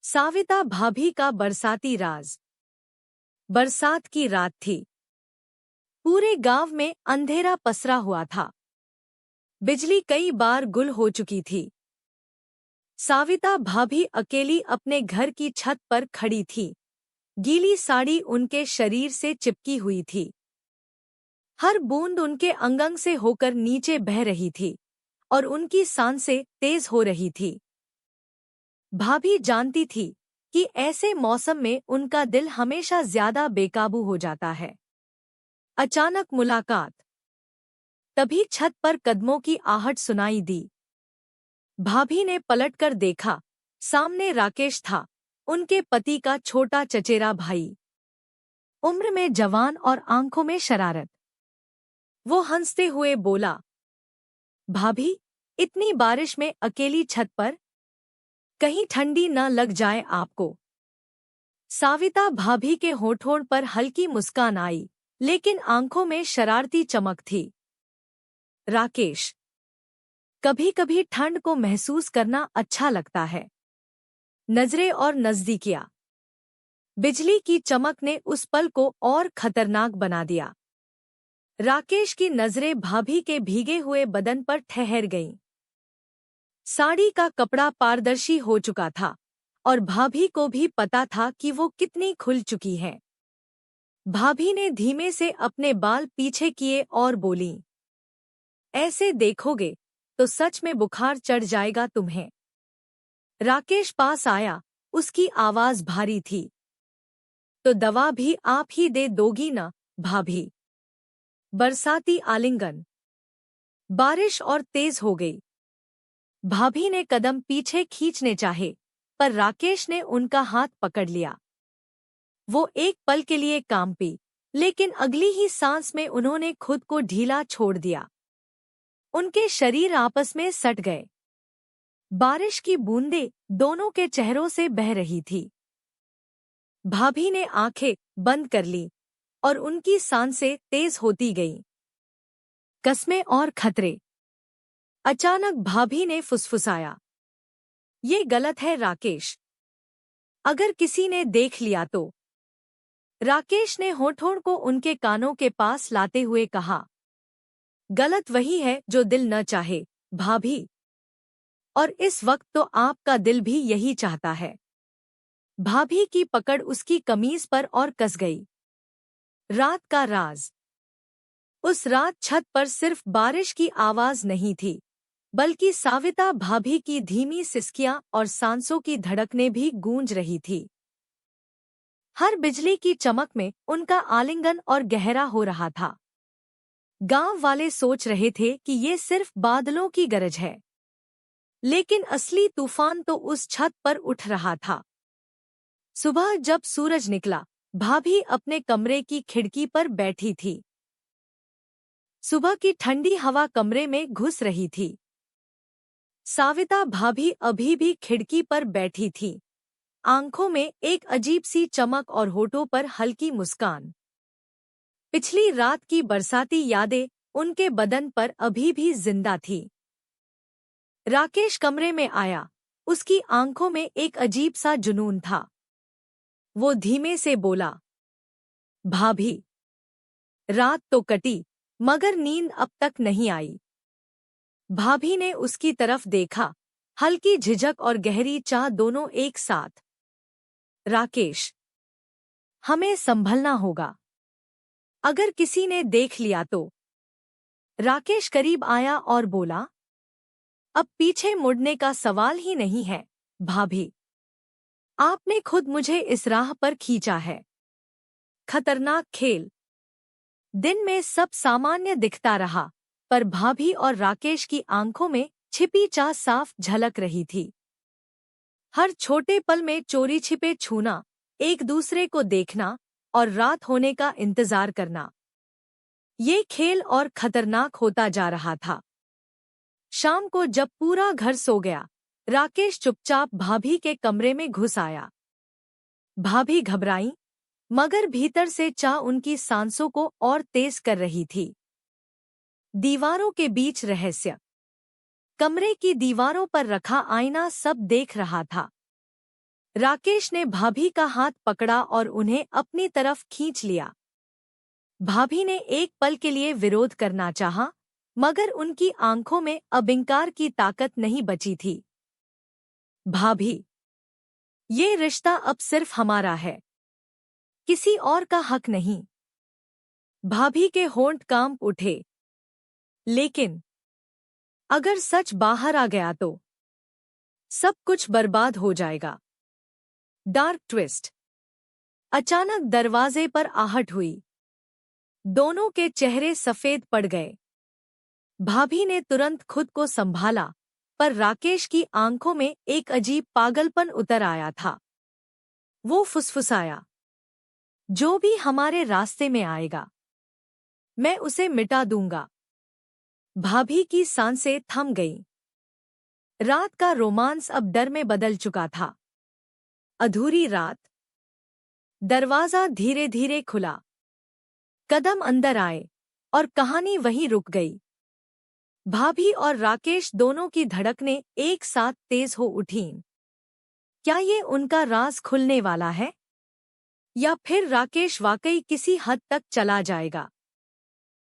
साविता भाभी का बरसाती राज। बरसात की रात थी। पूरे गांव में अंधेरा पसरा हुआ था। बिजली कई बार गुल हो चुकी थी। साविता भाभी अकेली अपने घर की छत पर खड़ी थी। गीली साड़ी उनके शरीर से चिपकी हुई थी। हर बूंद उनके अंगंग से होकर नीचे बह रही थी और उनकी सांसें तेज हो रही थी। भाभी जानती थी कि ऐसे मौसम में उनका दिल हमेशा ज्यादा बेकाबू हो जाता है। अचानक मुलाकात। तभी छत पर कदमों की आहट सुनाई दी। भाभी ने पलटकर देखा। सामने राकेश था, उनके पति का छोटा चचेरा भाई। उम्र में जवान और आंखों में शरारत। वो हंसते हुए बोला, भाभी, इतनी बारिश में अकेली छत पर? कहीं ठंडी न लग जाए आपको। साविता भाभी के होठों पर हल्की मुस्कान आई, लेकिन आंखों में शरारती चमक थी। राकेश, कभी-कभी ठंड को महसूस करना अच्छा लगता है। नजरें और नजदीकियां। बिजली की चमक ने उस पल को और खतरनाक बना दिया। राकेश की नजरें भाभी के भीगे हुए बदन पर ठहर गईं। साड़ी का कपड़ा पारदर्शी हो चुका था और भाभी को भी पता था कि वो कितनी खुल चुकी है। भाभी ने धीमे से अपने बाल पीछे किए और बोली, ऐसे देखोगे तो सच में बुखार चढ़ जाएगा तुम्हें। राकेश पास आया, उसकी आवाज भारी थी। तो दवा भी आप ही दे दोगी ना, भाभी? बरसाती आलिंगन। बारिश और तेज हो गई। भाभी ने कदम पीछे खींचने चाहे, पर राकेश ने उनका हाथ पकड़ लिया। वो एक पल के लिए कांपी, लेकिन अगली ही सांस में उन्होंने खुद को ढीला छोड़ दिया। उनके शरीर आपस में सट गए। बारिश की बूंदें दोनों के चेहरों से बह रही थी। भाभी ने आंखें बंद कर ली और उनकी सांसें तेज होती गईं। कस्में और खतरे। अचानक भाभी ने फुसफुसाया, ये गलत है राकेश। अगर किसी ने देख लिया तो? राकेश ने होठों को उनके कानों के पास लाते हुए कहा, गलत वही है जो दिल न चाहे, भाभी। और इस वक्त तो आपका दिल भी यही चाहता है। भाभी की पकड़ उसकी कमीज पर और कस गई। रात का राज। उस रात छत पर सिर्फ बारिश की आवाज नहीं थी, बल्कि साविता भाभी की धीमी सिसकियां और सांसों की धड़कनें भी गूंज रही थी। हर बिजली की चमक में उनका आलिंगन और गहरा हो रहा था। गांव वाले सोच रहे थे कि ये सिर्फ बादलों की गरज है, लेकिन असली तूफान तो उस छत पर उठ रहा था। सुबह जब सूरज निकला, भाभी अपने कमरे की खिड़की पर बैठी थी। सुबह की ठंडी हवा कमरे में घुस रही थी। साविता भाभी अभी भी खिड़की पर बैठी थी, आंखों में एक अजीब सी चमक और होठों पर हल्की मुस्कान। पिछली रात की बरसाती यादें उनके बदन पर अभी भी जिंदा थी। राकेश कमरे में आया, उसकी आंखों में एक अजीब सा जुनून था। वो धीमे से बोला, भाभी, रात तो कटी, मगर नींद अब तक नहीं आई। भाभी ने उसकी तरफ देखा, हल्की झिझक और गहरी चाह दोनों एक साथ। राकेश, हमें संभलना होगा। अगर किसी ने देख लिया तो? राकेश करीब आया और बोला, अब पीछे मुड़ने का सवाल ही नहीं है, भाभी। आपने खुद मुझे इस राह पर खींचा है। खतरनाक खेल। दिन में सब सामान्य दिखता रहा, पर भाभी और राकेश की आंखों में छिपी चाह साफ झलक रही थी। हर छोटे पल में चोरी छिपे छूना, एक दूसरे को देखना और रात होने का इंतजार करना। ये खेल और खतरनाक होता जा रहा था। शाम को जब पूरा घर सो गया, राकेश चुपचाप भाभी के कमरे में घुस आया। भाभी घबराई, मगर भीतर से चाह उनकी सांसों को और तेज कर रही थी। दीवारों के बीच रहस्य। कमरे की दीवारों पर रखा आईना सब देख रहा था। राकेश ने भाभी का हाथ पकड़ा और उन्हें अपनी तरफ खींच लिया। भाभी ने एक पल के लिए विरोध करना चाहा, मगर उनकी आंखों में अब इंकार की ताकत नहीं बची थी। भाभी, ये रिश्ता अब सिर्फ हमारा है, किसी और का हक नहीं। भाभी के होंठ कांप उठे। लेकिन अगर सच बाहर आ गया तो सब कुछ बर्बाद हो जाएगा। Dark twist. अचानक दरवाजे पर आहट हुई। दोनों के चेहरे सफेद पड़ गए। भाभी ने तुरंत खुद को संभाला, पर राकेश की आंखों में एक अजीब पागलपन उतर आया था। वो फुसफुसाया, जो भी हमारे रास्ते में आएगा, मैं उसे मिटा दूंगा। भाभी की सांसें थम गईं। रात का रोमांस अब डर में बदल चुका था। अधूरी रात। दरवाजा धीरे धीरे खुला। कदम अंदर आए और कहानी वहीं रुक गई। भाभी और राकेश दोनों की धड़कनें एक साथ तेज हो उठीं। क्या ये उनका राज खुलने वाला है? या फिर राकेश वाकई किसी हद तक चला जाएगा?